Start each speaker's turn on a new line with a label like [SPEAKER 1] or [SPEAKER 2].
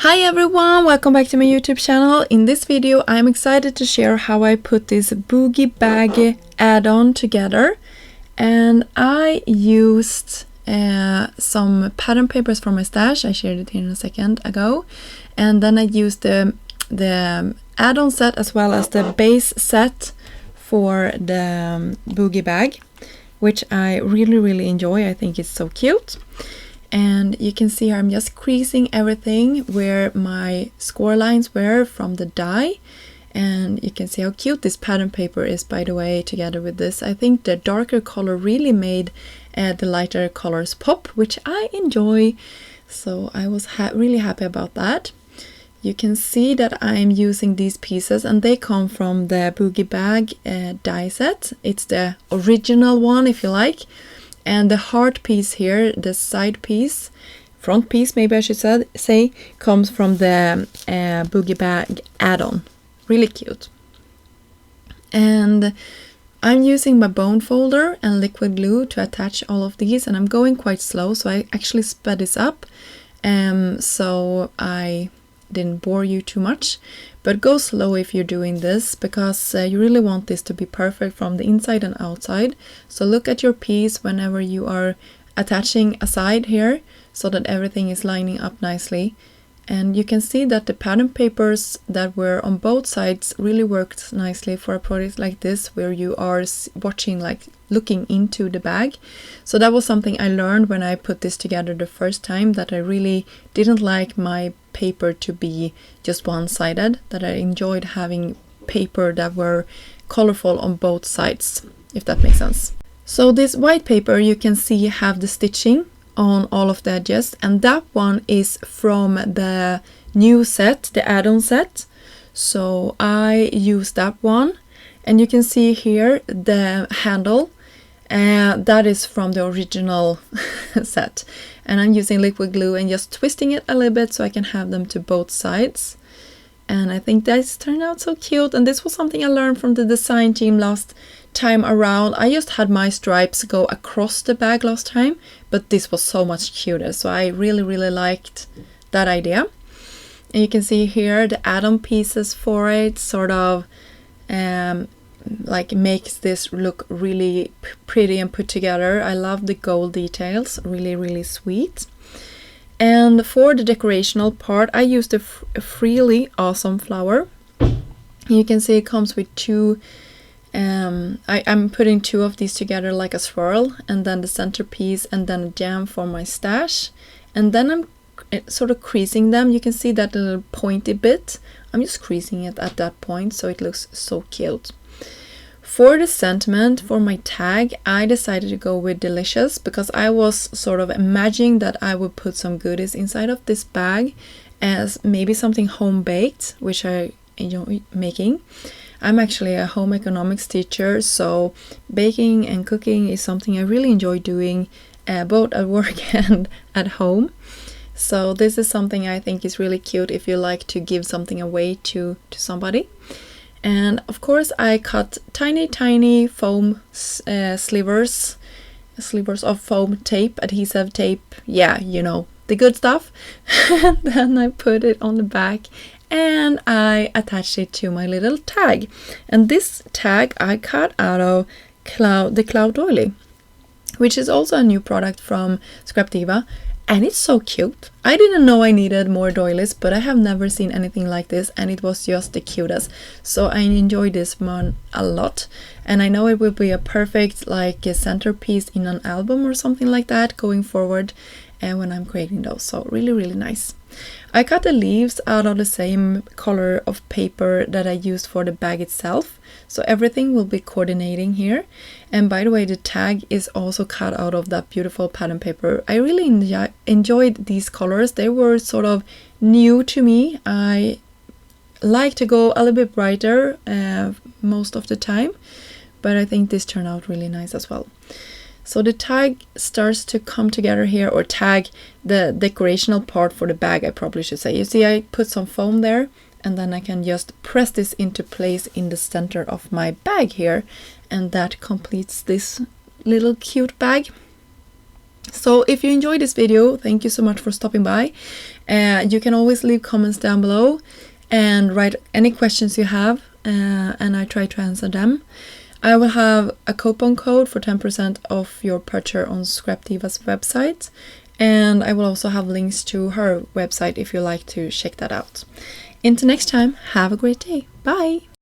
[SPEAKER 1] Hi everyone, welcome back to my YouTube channel. In this video I'm excited to share how I put this boogie bag add-on together, and I used some pattern papers from my stash. I shared it here in a second ago, and then I used the add-on set as well as the base set for the boogie bag, which I really enjoy. I think it's so cute. And you can see here I'm just creasing everything where my score lines were from the die. And you can see how cute this pattern paper is, by the way, together with this. I think the darker color really made the lighter colors pop, which I enjoy. So I was really happy about that. You can see that I'm using these pieces, and they come from the boogie bag die set. It's the original one, if you like. And the heart piece here, the side piece, front piece maybe I should say, comes from the boogie bag add-on. Really cute. And I'm using my bone folder and liquid glue to attach all of these, and I'm going quite slow, so I actually sped this up so I didn't bore you too much. But go slow if you're doing this, because you really want this to be perfect from the inside and outside. So look at your piece whenever you are attaching a side here, so that everything is lining up nicely. And you can see that the pattern papers that were on both sides really worked nicely for a project like this, where you are watching, like looking into the bag. So that was something I learned when I put this together the first time, that I really didn't like my paper to be just one-sided, that I enjoyed having paper that were colorful on both sides, if that makes sense. So this white paper, you can see, have the stitching on all of the edges, and that one is from the new set, the add-on set. So I use that one, and you can see here the handle, that is from the original set. And I'm using liquid glue and just twisting it a little bit so I can have them to both sides. And I think that's turned out so cute. And this was something I learned from the design team last time around. I just had my stripes go across the bag last time, but this was so much cuter. So I really liked that idea. And you can see here the add-on pieces for it sort of like makes this look really pretty and put together. I love the gold details, really sweet. And for the decorational part, I used a really awesome flower. You can see it comes with two. I'm putting two of these together like a swirl, and then the centerpiece, and then a jam for my stash. And then I'm sort of creasing them. You can see that little pointy bit. I'm just creasing it at that point so it looks so cute. For the sentiment, for my tag, I decided to go with delicious, because I was sort of imagining that I would put some goodies inside of this bag, as maybe something home baked, which I enjoy making. I'm actually a home economics teacher, so baking and cooking is something I really enjoy doing, both at work and at home. So this is something I think is really cute if you like to give something away to somebody. And of course I cut tiny foam slivers of foam tape, adhesive tape, yeah, you know, the good stuff. And then I put it on the back and I attached it to my little tag. And this tag I cut out of the Cloud Doily, which is also a new product from Scrap Diva. And it's so cute. I didn't know I needed more doilies, but I have never seen anything like this, and it was just the cutest. So I enjoyed this one a lot, and I know it will be a perfect like a centerpiece in an album or something like that going forward, and when I'm creating those. So really nice. I cut the leaves out of the same color of paper that I used for the bag itself, so everything will be coordinating here. And by the way, the tag is also cut out of that beautiful pattern paper. I really enjoyed these colors. They were sort of new to me. I like to go a little bit brighter most of the time, but I think this turned out really nice as well. So the tag starts to come together here, or tag, the decorational part for the bag, I probably should say. You see I put some foam there, and then I can just press this into place in the center of my bag here, and that completes this little cute bag. So if you enjoyed this video, thank you so much for stopping by. You can always leave comments down below and write any questions you have, and I try to answer them. I will have a coupon code for 10% off your purchase on Scrap Diva's website, and I will also have links to her website if you like to check that out. Until next time, have a great day. Bye!